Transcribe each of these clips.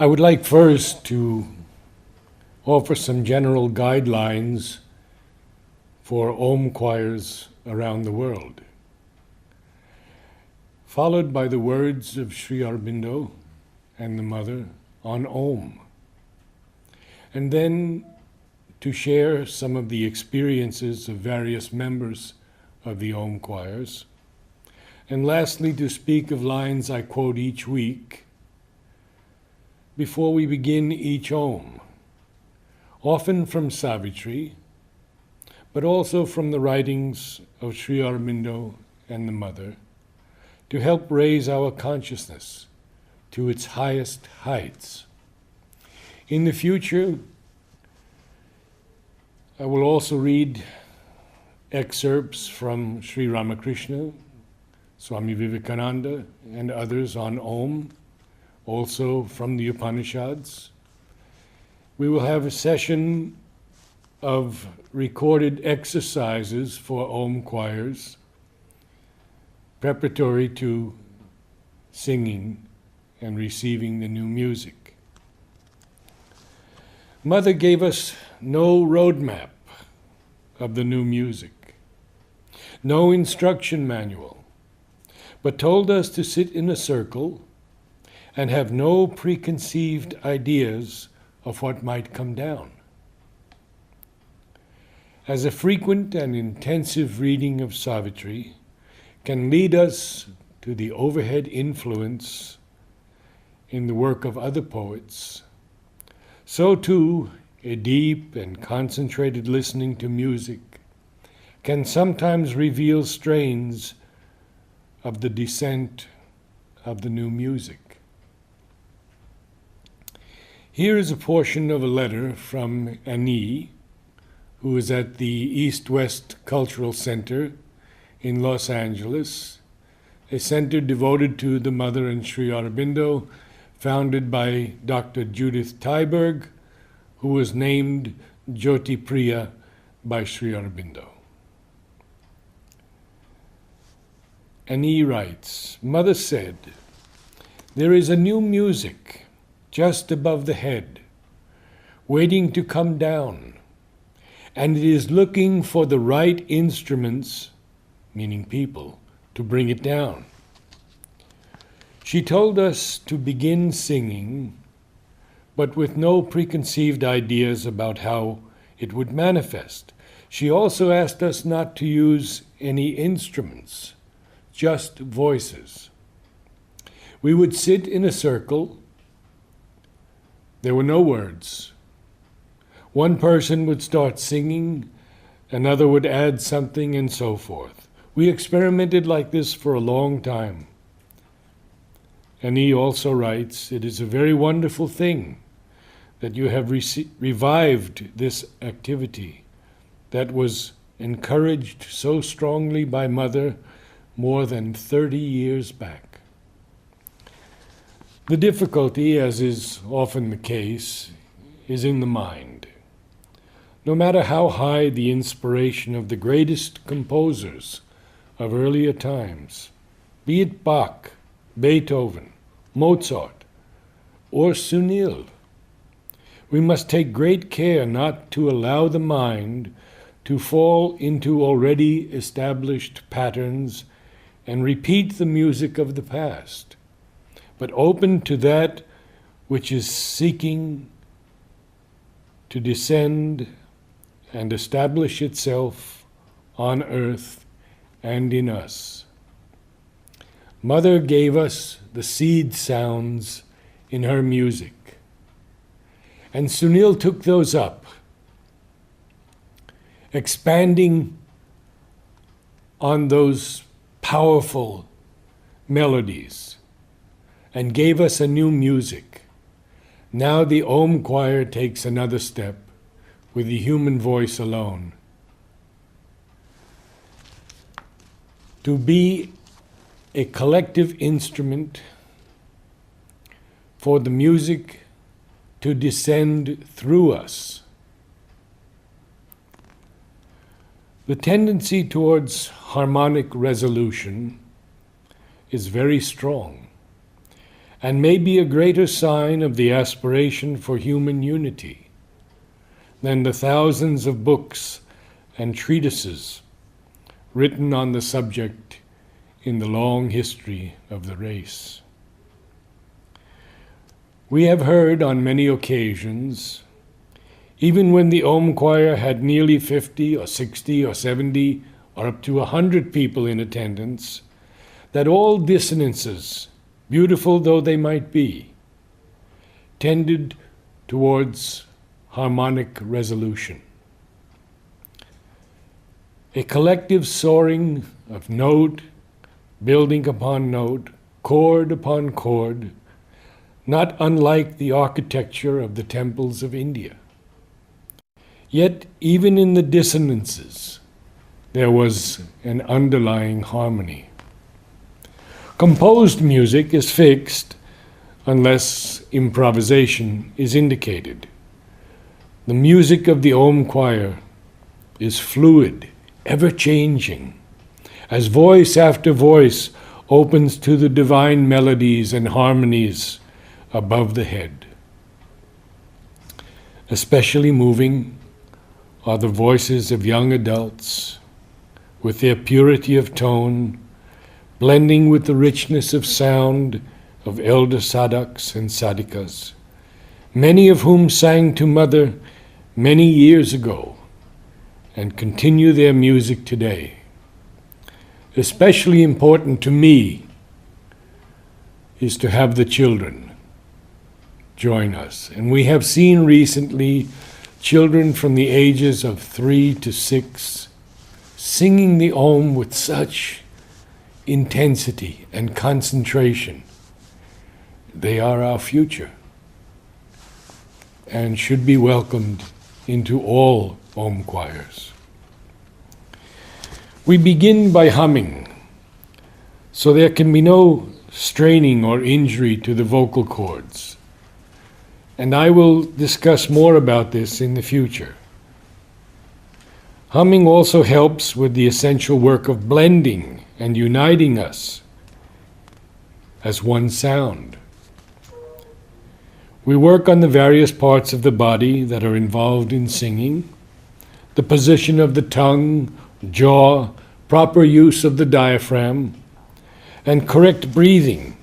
I would like first to offer some general guidelines for Om choirs around the world, followed by the words of Sri Aurobindo and the Mother on Om, and then to share some of the experiences of various members of the Om choirs, and lastly to speak of lines I quote each week before we begin each Om, often from Savitri, but also from the writings of Sri Aurobindo and the Mother, to help raise our consciousness to its highest heights. In the future, I will also read excerpts from Sri Ramakrishna, Swami Vivekananda, and others on Om, also from the Upanishads. We will have a session of recorded exercises for Om choirs, preparatory to singing and receiving the new music. Mother gave us no roadmap of the new music, no instruction manual, but told us to sit in a circle and have no preconceived ideas of what might come down. As a frequent and intensive reading of Savitri can lead us to the overhead influence in the work of other poets, so too a deep and concentrated listening to music can sometimes reveal strains of the descent of the new music. Here is a portion of a letter from Annie, who is at the East-West Cultural Center in Los Angeles, a center devoted to the Mother and Sri Aurobindo, founded by Dr. Judith Tyberg, who was named Jyoti Priya by Sri Aurobindo. Annie writes, Mother said, "There is a new music just above the head, waiting to come down, and it is looking for the right instruments," meaning people, "to bring it down." She told us to begin singing, but with no preconceived ideas about how it would manifest. She also asked us not to use any instruments, just voices. We would sit in a circle. There were no words. One person would start singing, another would add something, and so forth. We experimented like this for a long time. Annie also writes, "It is a very wonderful thing that you have revived this activity that was encouraged so strongly by Mother more than 30 years back." The difficulty, as is often the case, is in the mind. No matter how high the inspiration of the greatest composers of earlier times, be it Bach, Beethoven, Mozart, or Sunil, we must take great care not to allow the mind to fall into already established patterns and repeat the music of the past, but open to that which is seeking to descend and establish itself on earth and in us. Mother gave us the seed sounds in her music, and Sunil took those up, expanding on those powerful melodies, and gave us a new music. Now the Om choir takes another step with the human voice alone. To be a collective instrument for the music to descend through us. The tendency towards harmonic resolution is very strong, and may be a greater sign of the aspiration for human unity than the thousands of books and treatises written on the subject in the long history of the race. We have heard on many occasions, even when the Om choir had nearly 50 or 60 or 70 or up to 100 people in attendance, that all dissonances, beautiful though they might be, tended towards harmonic resolution. A collective soaring of note, building upon note, chord upon chord, not unlike the architecture of the temples of India. Yet, even in the dissonances, there was an underlying harmony. Composed music is fixed unless improvisation is indicated. The music of the Om choir is fluid, ever-changing, as voice after voice opens to the divine melodies and harmonies above the head. Especially moving are the voices of young adults, with their purity of tone, blending with the richness of sound of elder sadhaks and sadhikas, many of whom sang to Mother many years ago and continue their music today. Especially important to me is to have the children join us. And we have seen recently children from the ages of 3 to 6 singing the Om with such intensity and concentration. They are our future and should be welcomed into all Om choirs. We begin by humming, so there can be no straining or injury to the vocal cords. And I will discuss more about this in the future. Humming also helps with the essential work of blending and uniting us as one sound. We work on the various parts of the body that are involved in singing, the position of the tongue, jaw, proper use of the diaphragm, and correct breathing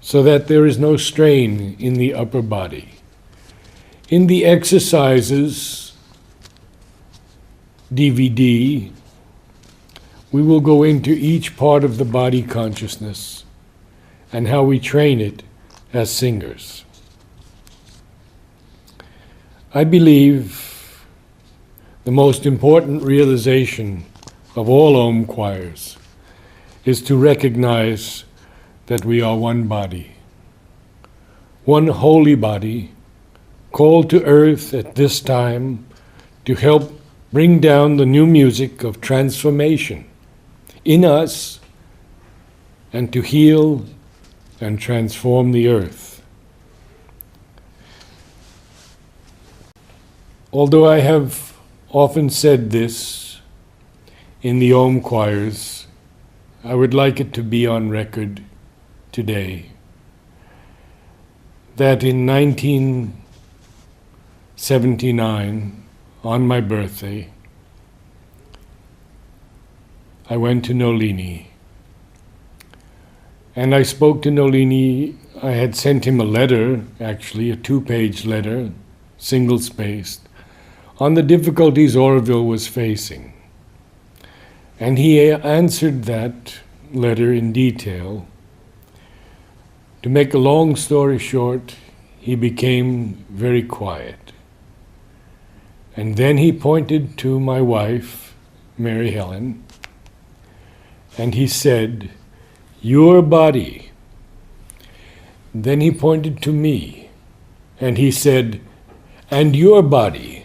so that there is no strain in the upper body. In the exercises DVD, we will go into each part of the body consciousness and how we train it as singers. I believe the most important realization of all Om choirs is to recognize that we are one body, one holy body, called to earth at this time to help bring down the new music of transformation in us and to heal and transform the earth. Although I have often said this in the Om choirs, I would like it to be on record today that in 1979, on my birthday, I went to Nolini. And I spoke to Nolini. I had sent him a letter, actually, a 2-page letter, single-spaced, on the difficulties Oroville was facing. And he answered that letter in detail. To make a long story short, he became very quiet. And then he pointed to my wife, Mary Helen, and he said, "Your body." Then he pointed to me, and he said, "And your body."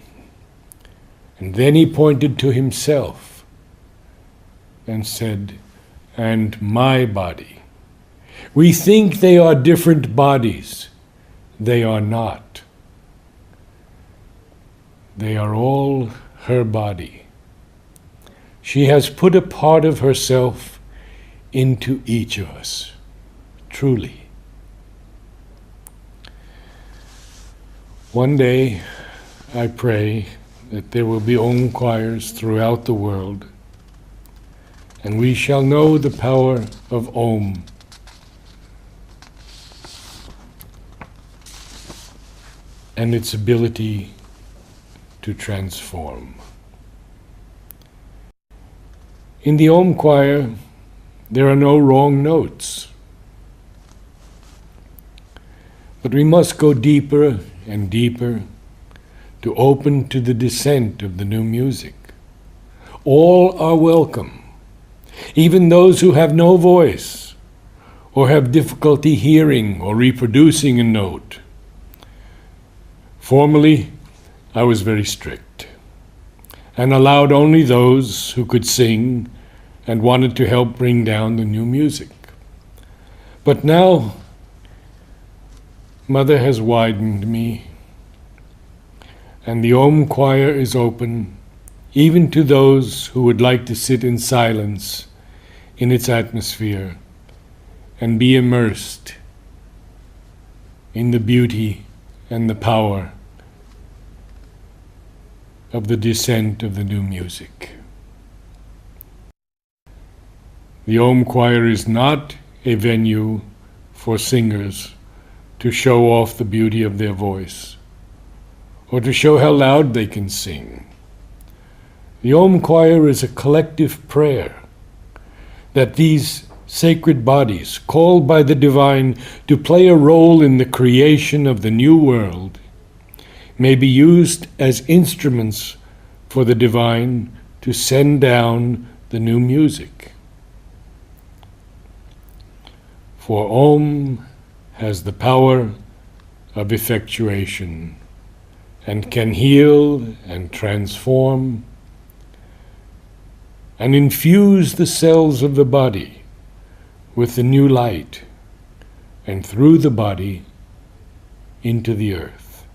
And then he pointed to himself and said, "And my body." We think they are different bodies. They are not. They are all her body. She has put a part of herself into each of us, truly. One day, I pray that there will be Om choirs throughout the world, and we shall know the power of Om and its ability to transform. In the Om choir, there are no wrong notes, but we must go deeper and deeper to open to the descent of the new music. All are welcome, even those who have no voice or have difficulty hearing or reproducing a note. Formerly, I was very strict and allowed only those who could sing and wanted to help bring down the new music. But now, Mother has widened me, and the Om choir is open even to those who would like to sit in silence in its atmosphere and be immersed in the beauty and the power of the descent of the new music. The Om choir is not a venue for singers to show off the beauty of their voice or to show how loud they can sing. The Om choir is a collective prayer that these sacred bodies, called by the divine to play a role in the creation of the new world, may be used as instruments for the divine to send down the new music. For Om has the power of effectuation and can heal and transform and infuse the cells of the body with the new light and through the body into the earth.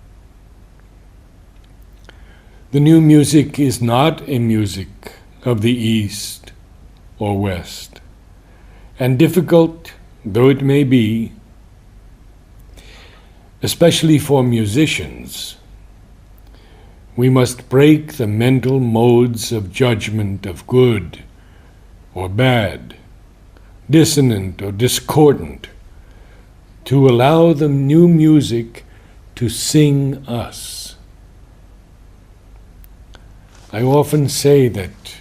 The new music is not a music of the East or West, and difficult though it may be, especially for musicians, we must break the mental modes of judgment of good or bad, dissonant or discordant, to allow the new music to sing us. I often say that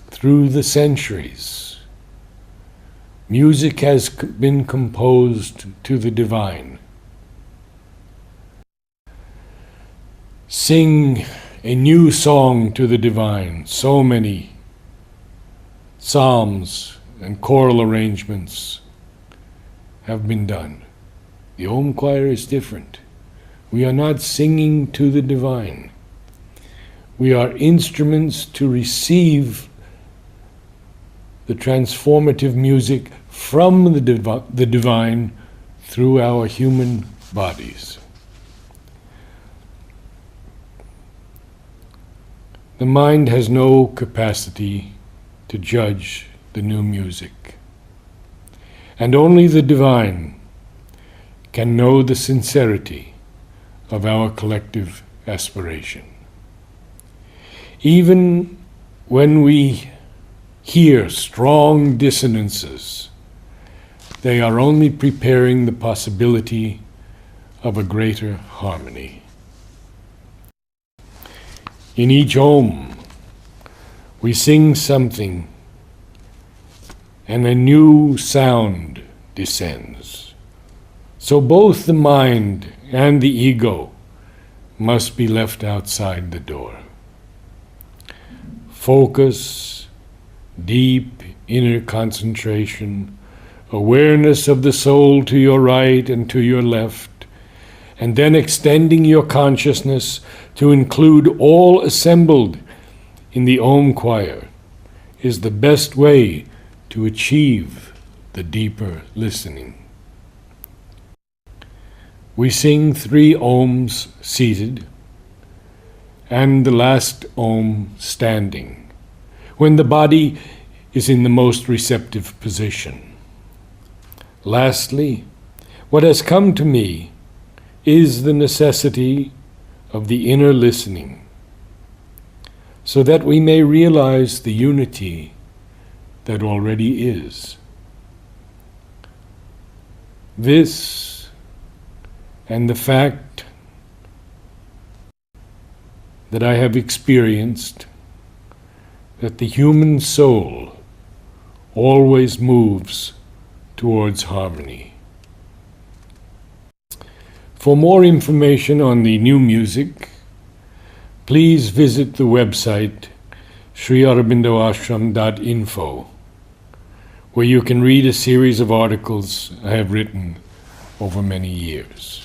through the centuries, music has been composed to the divine. Sing a new song to the divine. So many psalms and choral arrangements have been done. The Om choir is different. We are not singing to the divine. We are instruments to receive the transformative music from the divine through our human bodies. The mind has no capacity to judge the new music, and only the divine can know the sincerity of our collective aspiration. Even when we hear strong dissonances, they are only preparing the possibility of a greater harmony. In each Om, we sing something, and a new sound descends. So both the mind and the ego must be left outside the door. Focus, deep inner concentration, awareness of the soul to your right and to your left, and then extending your consciousness to include all assembled in the Om choir is the best way to achieve the deeper listening. We sing 3 Oms seated and the last Om standing, when the body is in the most receptive position. Lastly, what has come to me is the necessity of the inner listening, so that we may realize the unity that already is. This and the fact that I have experienced that the human soul always moves towards harmony. For more information on the new music, please visit the website sriaurobindoashram.info, where you can read a series of articles I have written over many years.